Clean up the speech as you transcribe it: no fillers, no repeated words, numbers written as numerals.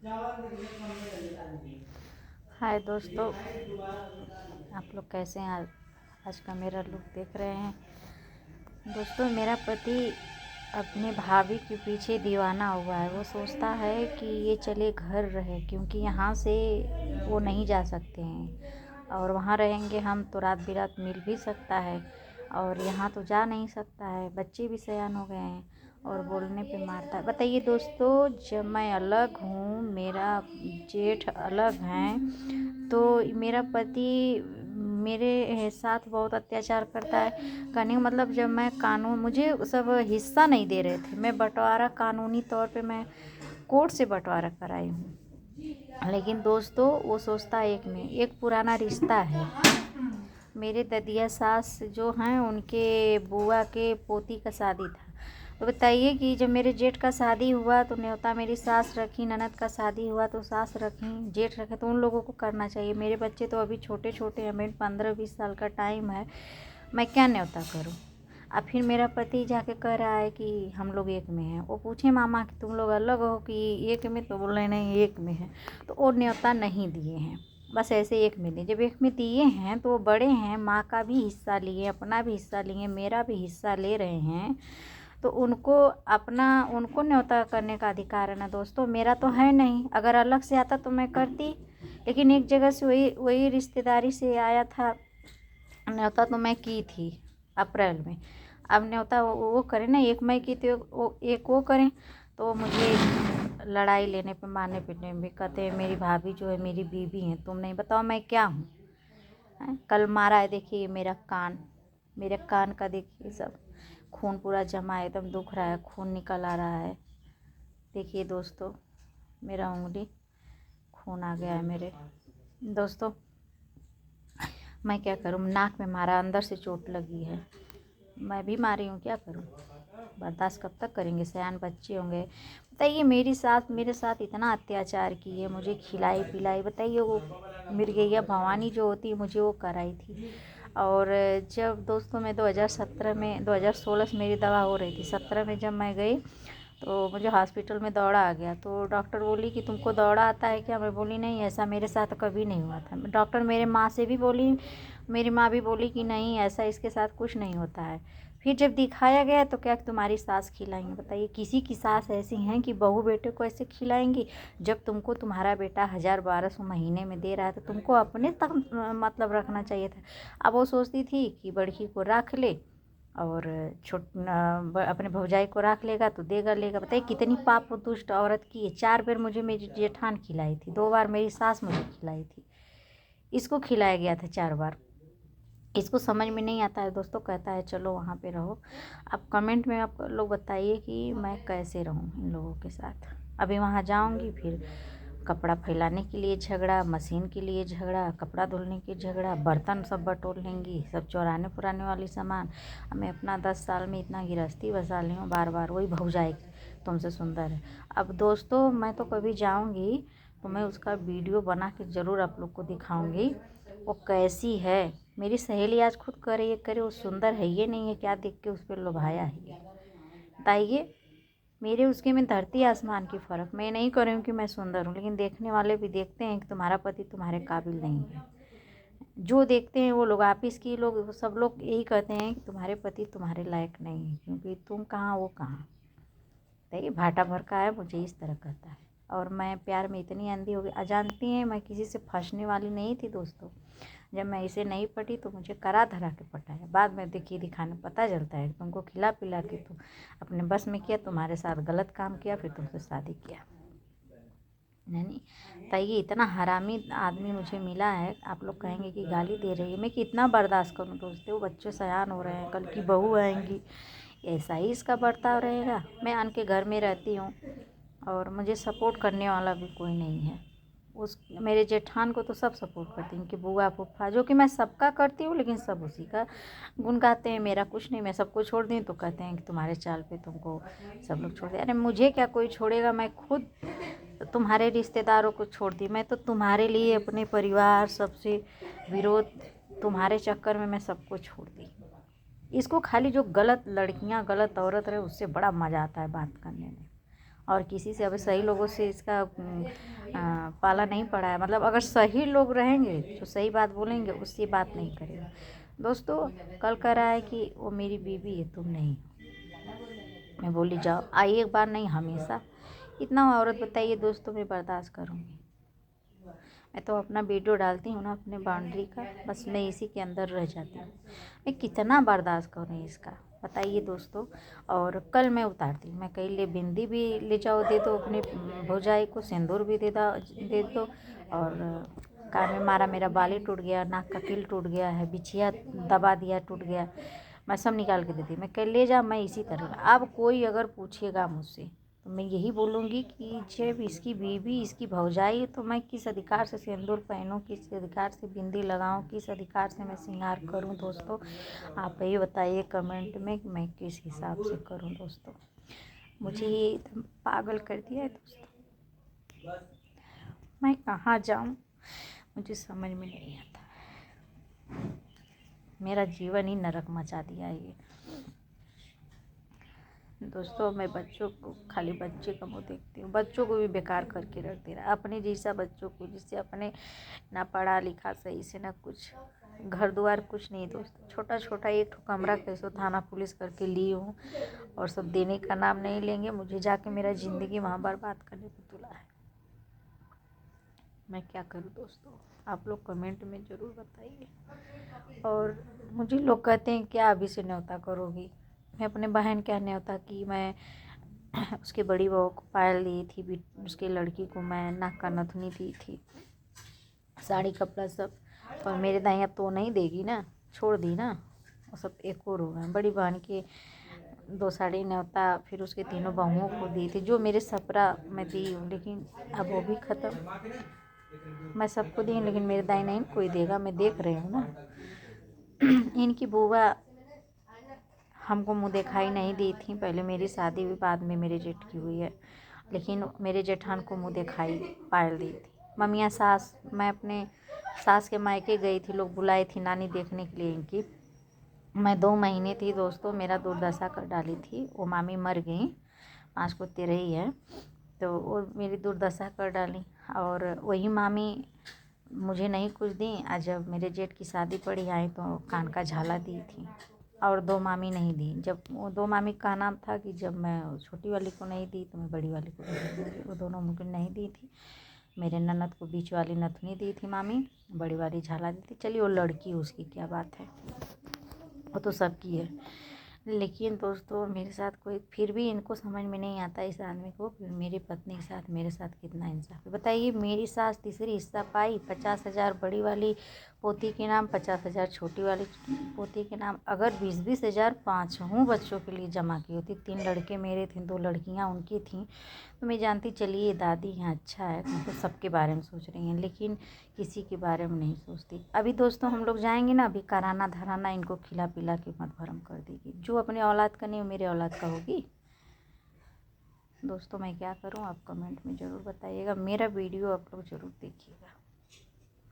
हाय दोस्तों, आप लोग कैसे हैं? आज का मेरा लुक देख रहे हैं। दोस्तों, मेरा पति अपने भाभी के पीछे दीवाना हुआ है। वो सोचता है कि ये चले घर रहे, क्योंकि यहाँ से वो नहीं जा सकते हैं और वहाँ रहेंगे हम तो रात बिरात मिल भी सकता है, और यहाँ तो जा नहीं सकता है। बच्चे भी सयान हो गए हैं और बोलने पे मारता है। बताइए दोस्तों, जब मैं अलग हूँ, मेरा जेठ अलग हैं, तो मेरा पति मेरे साथ बहुत अत्याचार करता है। कहने का मतलब, जब मैं कानून मुझे सब हिस्सा नहीं दे रहे थे, मैं बंटवारा कानूनी तौर पे मैं कोर्ट से बंटवारा कराई हूँ। लेकिन दोस्तों, वो सोचता है एक पुराना रिश्ता है। मेरे ददिया सास जो हैं, उनके बुआ के पोती का शादी था। तो बताइए कि जब मेरे जेठ का शादी हुआ तो न्योता मेरी सास रखी, ननद का शादी हुआ तो सास रखी, जेठ रखे, तो उन लोगों को करना चाहिए। मेरे बच्चे तो अभी छोटे छोटे हैं, मेरे 15-20 साल का टाइम है, मैं क्या न्योता करूं? अब फिर मेरा पति जाके कह रहा है कि हम लोग एक में हैं। वो पूछे मामा कि तुम लोग अलग हो कि एक में? तो बोल रहे नहीं, एक में है। तो वो न्योता नहीं दिए हैं, बस ऐसे एक में दिए। जब एक में दिए हैं तो वो बड़े हैं, माँ का भी हिस्सा लिए, अपना भी हिस्सा लिए, मेरा भी हिस्सा ले रहे हैं, तो उनको न्योता करने का अधिकार है ना दोस्तों। मेरा तो है नहीं। अगर अलग से आता तो मैं करती, लेकिन एक जगह से वही रिश्तेदारी से आया था न्योता, तो मैं की थी अप्रैल में। अब न्योता वो करें ना, 1 मई की थी, वो करें तो मुझे लड़ाई लेने पे, मारने पीटने में भी कहते हैं मेरी भाभी जो है मेरी बीवी है, तुम नहीं। बताओ मैं क्या हूँ? कल मारा है, देखिए मेरे कान का देखिए, सब खून पूरा जमा है, एकदम दुख रहा है, खून निकल आ रहा है। देखिए दोस्तों, मेरा उंगली खून आ गया है मेरे। दोस्तों, मैं क्या करूँ? नाक में मारा, अंदर से चोट लगी है, मैं भी मारी हूँ, क्या करूँ? बर्दाश्त कब तक करेंगे? सयान बच्चे होंगे। बताइए, मेरी सास मेरे साथ इतना अत्याचार की है, मुझे खिलाई पिलाई। बताइए, वो मिर्गैया भवानी जो होती है, मुझे वो कराई थी। और जब दोस्तों मैं 2016 से मेरी दवा हो रही थी, 17 में जब मैं गई तो मुझे हॉस्पिटल में दौड़ा आ गया। तो डॉक्टर बोली कि तुमको दौड़ा आता है क्या? मैं बोली नहीं, ऐसा मेरे साथ कभी नहीं हुआ था। डॉक्टर मेरे माँ से भी बोली, मेरी माँ भी बोली कि नहीं, ऐसा इसके साथ कुछ नहीं होता है। फिर जब दिखाया गया तो क्या तुम्हारी सास खिलाएंगी? बताइए, किसी की सास ऐसी हैं कि बहू बेटे को ऐसे खिलाएंगी? जब तुमको तुम्हारा बेटा 1000-1200 महीने में दे रहा है तो तुमको अपने तक मतलब रखना चाहिए था। अब वो सोचती थी कि बड़की को रख ले और अपने भौजाई को रख लेगा तो देगा लेगा। बताइए, कितनी पाप दुष्ट औरत की है। 4 बार मुझे मेरी जेठान खिलाई थी, 2 बार मेरी सास मुझे खिलाई थी, इसको खिलाया गया था 4 बार। इसको समझ में नहीं आता है दोस्तों, कहता है चलो वहाँ पे रहो। अब कमेंट में आप लोग बताइए कि मैं कैसे रहूँ इन लोगों के साथ। अभी वहाँ जाऊँगी, फिर कपड़ा फैलाने के लिए झगड़ा, मशीन के लिए झगड़ा, कपड़ा धुलने के झगड़ा, बर्तन सब बटोर लेंगी, सब चुराने पुराने वाली सामान। अब मैं अपना 10 साल में इतना गृहस्थी बसा ली हूँ, बार बार वही भौजाई तुमसे सुंदर है। अब दोस्तों, मैं तो कभी जाऊँगी तो मैं उसका वीडियो बना के ज़रूर आप लोग को दिखाऊँगी, वो कैसी है। मेरी सहेली आज खुद करे, ये करे, वो सुंदर है ये नहीं है, क्या देख के उस पर लुभाया है ये? बताइए, मेरे उसके में धरती आसमान की फ़र्क। मैं नहीं कर रही हूँ कि मैं सुंदर हूँ, लेकिन देखने वाले भी देखते हैं कि तुम्हारा पति तुम्हारे काबिल नहीं है। जो देखते हैं वो लोग, ऑफिस के लोग, सब लोग यही कहते हैं कि तुम्हारे पति तुम्हारे लायक नहीं है, क्योंकि तुम कहाँ वो कहाँ। देखिए, भाटा भर का है, मुझे इस तरह कहता है। और मैं प्यार में इतनी अंधी हो गई। जानती हैं, मैं किसी से फंसने वाली नहीं थी दोस्तों। जब मैं इसे नहीं पटी तो मुझे करा धरा के पटाया। बाद में देखिए, दिखाने पता चलता है, तुमको खिला पिला के तो अपने बस में किया, तुम्हारे साथ गलत काम किया, फिर तुमसे शादी किया। नहीं, ताइए, इतना हरामी आदमी मुझे मिला है। आप लोग कहेंगे कि गाली दे रही है, मैं कितना बर्दाश्त करूँ दोस्तों? बच्चे सयान हो रहे हैं, कल की बहू आएंगी, ऐसा ही इसका बर्ताव रहेगा। मैं आन के घर में रहती हूँ और मुझे सपोर्ट करने वाला भी कोई नहीं है। मेरे जेठान को तो सब सपोर्ट करती हैं कि बुआ फूफा, जो कि मैं सबका करती हूँ, लेकिन सब उसी का गुण गाते हैं, मेरा कुछ नहीं। मैं सबको छोड़ दी तो कहते हैं कि तुम्हारे चाल पे तुमको सब लोग छोड़ दिया। अरे मुझे क्या कोई छोड़ेगा? मैं खुद तुम्हारे रिश्तेदारों को छोड़ दी। मैं तो तुम्हारे लिए अपने परिवार सबसे विरोध, तुम्हारे चक्कर में मैं सबको छोड़ दी। इसको खाली जो गलत लड़कियां, गलत औरत रहे, उससे बड़ा मज़ा आता है बात करने में। और किसी से, अब सही लोगों से इसका पाला नहीं पड़ा है। मतलब अगर सही लोग रहेंगे जो सही बात बोलेंगे उससे बात नहीं करेगा। दोस्तों कल कह रहा है कि वो मेरी बीवी है, तुम नहीं। मैं बोली जाओ, आई एक बार नहीं हमेशा। इतना औरत बताइए दोस्तों, मैं बर्दाश्त करूँगी? मैं तो अपना वीडियो डालती हूँ ना अपने बाउंड्री का, बस मैं इसी के अंदर रह जाती हूँ। मैं कितना बर्दाश्त करूँ इसका, बताइए दोस्तों। और कल मैं उतारती हूँ, मैं कहीं ले बिंदी भी ले जाओ दे दो अपने भौजाई को, सिंदूर भी दे दो। और कान में मारा, मेरा बाली टूट गया, नाक का कील टूट गया है, बिछिया दबा दिया टूट गया, मैं सब निकाल के देती। मैं कह ले जा, मैं इसी तरह। अब कोई अगर पूछेगा मुझसे तो मैं यही बोलूँगी कि जब इसकी बीवी, इसकी भौजाई है, तो मैं किस अधिकार से सिंदूर पहनूं, किस अधिकार से बिंदी लगाऊं, किस अधिकार से मैं श्रृंगार करूं? दोस्तों आप ये बताइए कमेंट में कि मैं किस हिसाब से करूं? दोस्तों मुझे ये एकदम पागल कर दिया है दोस्तों। मैं कहाँ जाऊं, मुझे समझ में नहीं आता। मेरा जीवन ही नरक मचा दिया है ये। दोस्तों मैं बच्चों को, खाली बच्चे का मुँह देखती हूँ, बच्चों को भी बेकार करके रख दे रहा है। अपने जैसा बच्चों को, जिससे अपने ना पढ़ा लिखा सही से, ना कुछ घर द्वार कुछ नहीं। दोस्त छोटा छोटा एक कमरा कैसे थाना पुलिस करके ली हूँ, और सब देने का नाम नहीं लेंगे। मुझे जाके मेरा ज़िंदगी वहाँ बर्बाद करने को तुला है। मैं क्या करूँ दोस्तों, आप लोग कमेंट में ज़रूर बताइए। और मुझे लोग कहते हैं क्या अभी से न्योता करोगी? मैं अपने बहन क्या न्योता की, मैं उसके बड़ी बहू को पायल दी थी, उसके लड़की को मैं नाक का नथुनी दी थी, साड़ी कपड़ा सब। और मेरे दाई अब तो नहीं देगी ना, छोड़ दी ना, वो सब एक और हो गए। बड़ी बहन के 2 साड़ी न्योता, फिर उसके तीनों बहुओं को दी थी, जो मेरे सपरा में दी हूँ, लेकिन अब वो भी ख़त्म। मैं सबको दी, लेकिन मेरे दाई नहीं कोई देगा, मैं देख रही हूँ ना। इनकी बुआ हमको मुँह दिखाई नहीं दी थी, पहले मेरी शादी हुई, बाद में मेरे जेठ की हुई है, लेकिन मेरे जेठान को मुँह दिखाई पायल दी थी। मम्मियाँ सास, मैं अपने सास के मायके गई थी, लोग बुलाई थी नानी देखने के लिए इनकी। मैं 2 महीने थी दोस्तों, मेरा दुर्दशा कर डाली थी। वो मामी मर गई, 5 कुत्ते रही है, तो वो मेरी दुर्दशा कर डाली। और वही मामी मुझे नहीं कुछ दी। आज जब मेरे जेठ की शादी पड़ी आई तो कान का झाला दी थी, और 2 मामी नहीं दी। जब वो 2 मामी का नाम था कि जब मैं छोटी वाली को नहीं दी तो मैं बड़ी वाली को दे दूँगी। वो दोनों मुझे नहीं दी थी। मेरे ननद को बीच वाली नथुनी दी थी मामी, बड़ी वाली झाला दी थी। चलिए वो लड़की, उसकी क्या बात है, वो तो सबकी है। लेकिन दोस्तों मेरे साथ कोई, फिर भी इनको समझ में नहीं आता इस आदमी को, मेरी पत्नी के साथ मेरे साथ कितना इंसाफ है। बताइए, मेरी सास तीसरी हिस्सा पाई, 50,000 बड़ी वाली पोती के नाम, 50,000 छोटी वाली पोती के नाम। अगर 20-20,000 पाँचों बच्चों के लिए जमा की होती, 3 लड़के मेरे थे, 2 लड़कियां उनकी थीं, तो मैं जानती चलिए दादी हैं, अच्छा है, तो सबके बारे में सोच रही हैं, लेकिन किसी के बारे में नहीं सोचती। अभी दोस्तों हम लोग जाएंगे ना, अभी कराना धराना इनको खिला पिला के मत भरम कर देगी। जो अपने औलाद का नहीं वो मेरे औलाद का होगी। दोस्तों मैं क्या करूं, आप कमेंट में ज़रूर बताइएगा। मेरा वीडियो आप लोग ज़रूर देखिएगा।